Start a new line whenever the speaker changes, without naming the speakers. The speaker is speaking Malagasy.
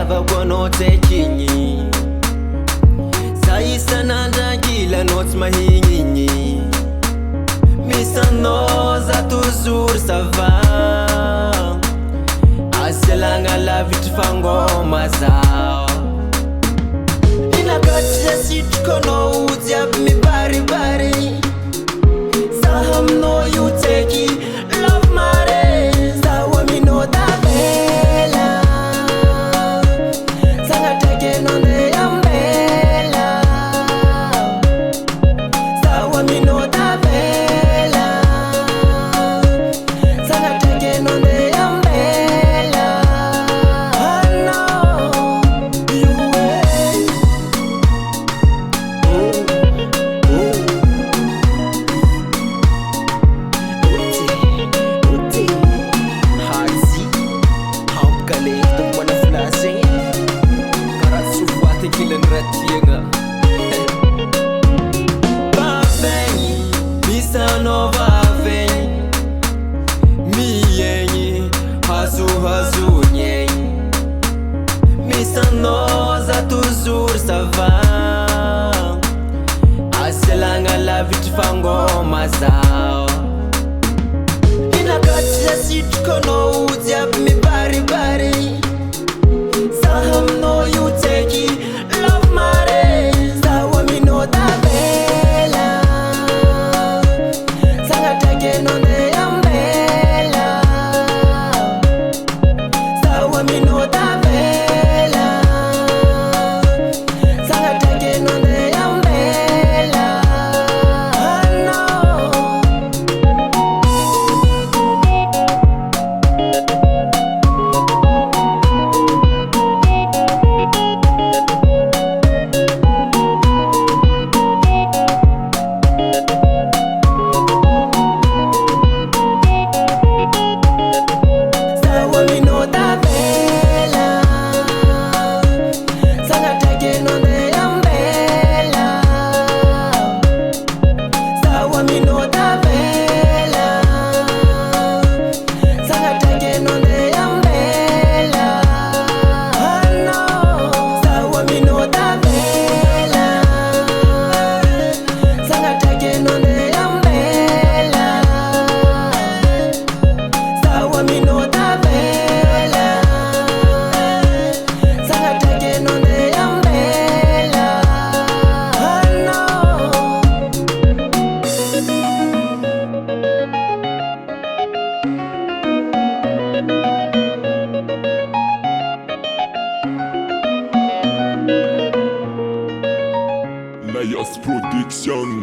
lava wanotekinyi Saisa nandangila not mahinyinyi Misanoza toujours ça va Aselanga la vitfangoma zao Inagatia sitkono uziab mi bari bari Saham no you take it Love mare Sawa mi no da bela Sanga take no de ambela Sawa mi no da bela Sanga take no de ambela I know you will Killing rat yenga Baveni Misa no baveni Mi yenyi Hazu hazu nyenyi Misa no za toujours ça va Aselanga la vitfangoma zao Inagatia sitkono uziab mi bari bari Saham no you take it Love mare Sawa mi no da bela Sanga take no de ambela Sawa mi no da bela Sanga take no de ambela I know Sawa mi no da bela Sanga take no de ambela Sawa mi no da bela Sanga take no de ambela I know Sawa mi no da bela Sanga take no de ambela Sawa mi no da bela Sanga take no de ambela I know
Layers Production.